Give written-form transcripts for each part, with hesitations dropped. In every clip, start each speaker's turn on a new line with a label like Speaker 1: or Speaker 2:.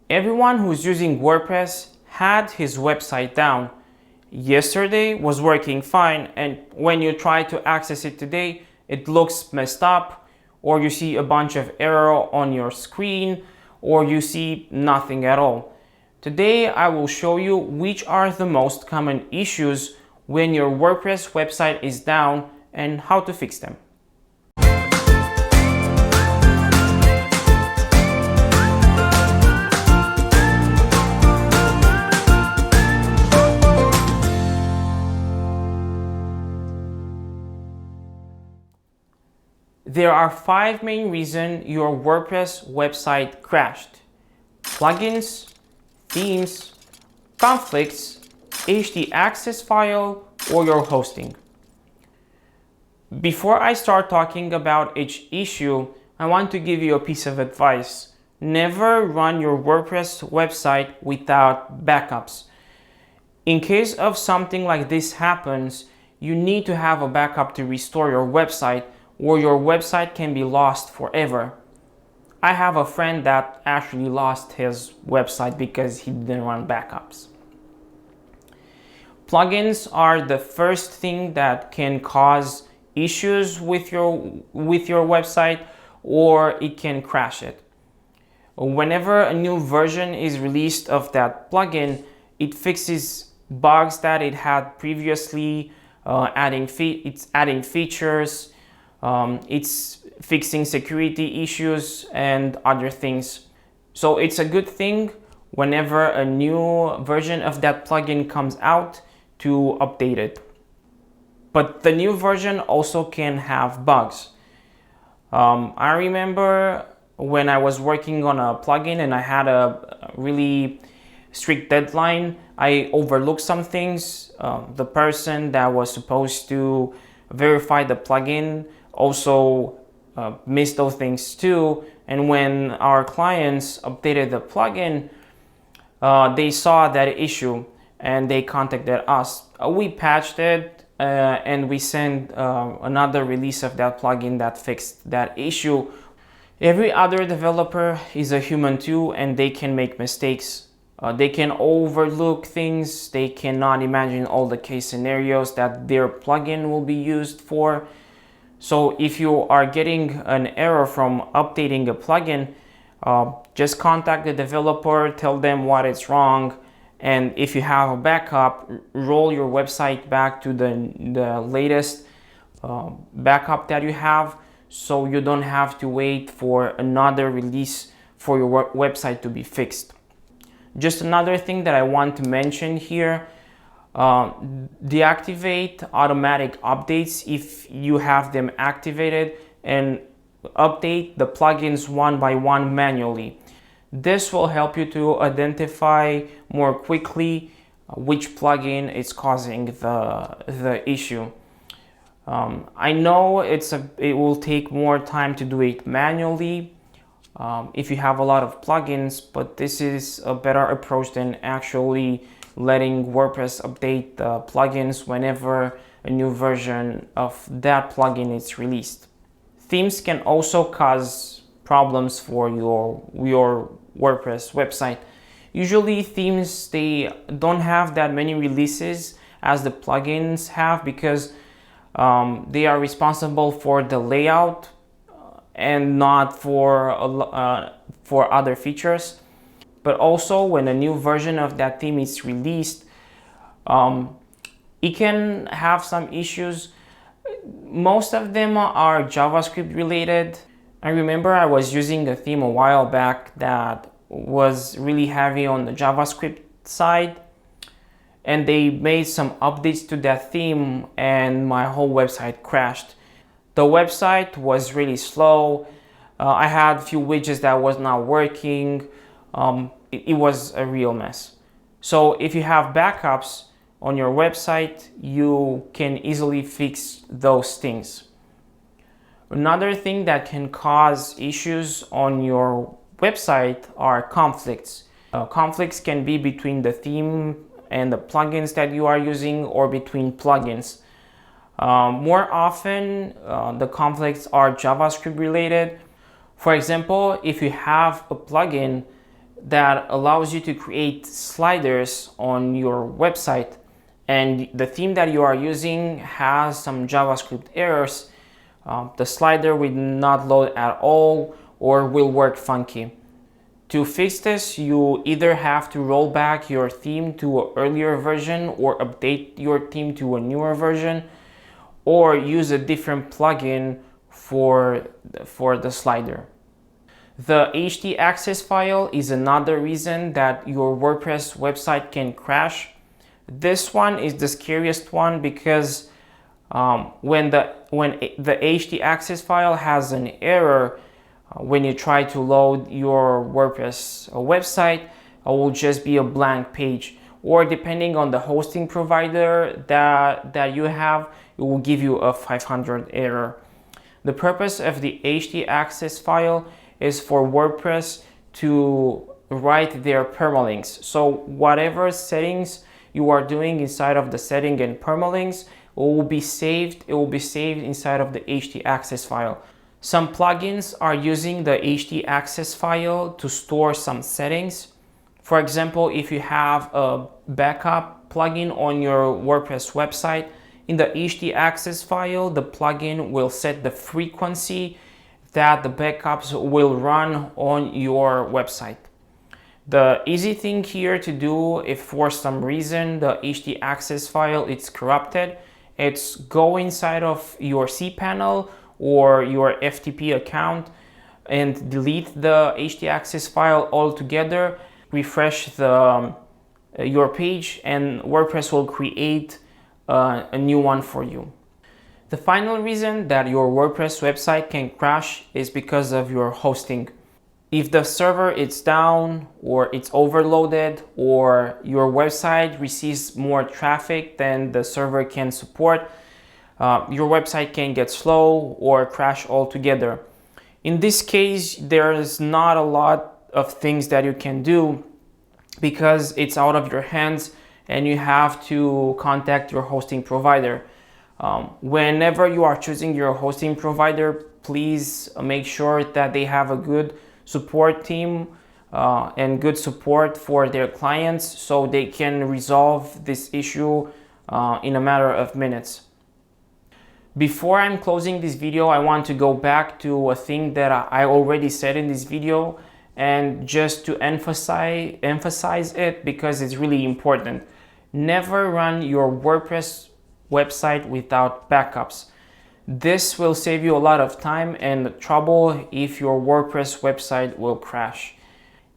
Speaker 1: Everyone who's using WordPress had his website down. Yesterday was working fine, and when you try to access it today, it looks messed up, or you see a bunch of error on your screen, or you see nothing at all. Today I will show you which are the most common issues when your WordPress website is down and how to fix them. There are 5 main reasons your WordPress website crashed: plugins, themes, conflicts, htaccess file, or your hosting. Before I start talking about each issue, I want to give you a piece of advice. Never run your WordPress website without backups. In case of something like this happens, you need to have a backup to restore your website, or your website can be lost forever. I have a friend that actually lost his website because he didn't run backups. Plugins are the first thing that can cause issues with your website, or it can crash it. Whenever a new version is released of that plugin, it fixes bugs that it had previously, it's adding features, it's fixing security issues and other things. So it's a good thing whenever a new version of that plugin comes out to update it. But the new version also can have bugs. I remember when I was working on a plugin and I had a really strict deadline, I overlooked some things. The person that was supposed to verify the plugin also missed those things too. And when our clients updated the plugin, they saw that issue and they contacted us. We patched it and we sent another release of that plugin that fixed that issue. Every other developer is a human too, and they can make mistakes. They can overlook things. They cannot imagine all the case scenarios that their plugin will be used for. So if you are getting an error from updating a plugin, just contact the developer, tell them what is wrong, and if you have a backup, roll your website back to the latest backup that you have, so you don't have to wait for another release for your website to be fixed. Just another thing that I want to mention here, deactivate automatic updates if you have them activated, and update the plugins one by one manually. This will help you to identify more quickly which plugin is causing the issue. I know it will take more time to do it manually if you have a lot of plugins, but this is a better approach than actually letting WordPress update the plugins whenever a new version of that plugin is released. Themes can also cause problems for your WordPress website. Usually themes, they don't have that many releases as the plugins have, because they are responsible for the layout and not for other features. But also when a new version of that theme is released, it can have some issues. Most of them are JavaScript related. I remember I was using a theme a while back that was really heavy on the JavaScript side, and they made some updates to that theme and my whole website crashed. The website was really slow. I had a few widgets that was not working. It was a real mess. So if you have backups on your website, you can easily fix those things. Another thing that can cause issues on your website are conflicts. Conflicts can be between the theme and the plugins that you are using, or between plugins. More often, the conflicts are JavaScript related. For example, if you have a plugin that allows you to create sliders on your website, and the theme that you are using has some JavaScript errors, the slider will not load at all or will work funky. To fix this, you either have to roll back your theme to an earlier version or update your theme to a newer version, or use a different plugin for the slider. The htaccess file is another reason that your WordPress website can crash. This one is the scariest one because when the htaccess file has an error, when you try to load your WordPress website, it will just be a blank page. Or depending on the hosting provider that you have, it will give you a 500 error. The purpose of the htaccess file is for WordPress to write their permalinks. So whatever settings you are doing inside of the setting and permalinks, it will be saved inside of the htaccess file. Some plugins are using the htaccess file to store some settings. For example, if you have a backup plugin on your WordPress website, in the htaccess file, the plugin will set the frequency that the backups will run on your website. The easy thing here to do, if for some reason the htaccess file is corrupted, it's go inside of your cPanel or your FTP account and delete the htaccess file altogether, refresh your page, and WordPress will create a new one for you. The final reason that your WordPress website can crash is because of your hosting. If the server is down or it's overloaded or your website receives more traffic than the server can support, your website can get slow or crash altogether. In this case, there is not a lot of things that you can do because it's out of your hands and you have to contact your hosting provider. Whenever you are choosing your hosting provider, please make sure that they have a good support team and good support for their clients so they can resolve this issue in a matter of minutes. Before I'm closing this video, I want to go back to a thing that I already said in this video, and just to emphasize it because it's really important. Never run your WordPress website without backups. This will save you a lot of time and trouble if your WordPress website will crash.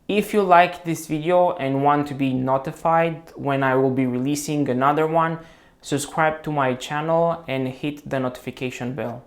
Speaker 1: If you like this video and want to be notified when I will be releasing another one, subscribe to my channel and hit the notification bell.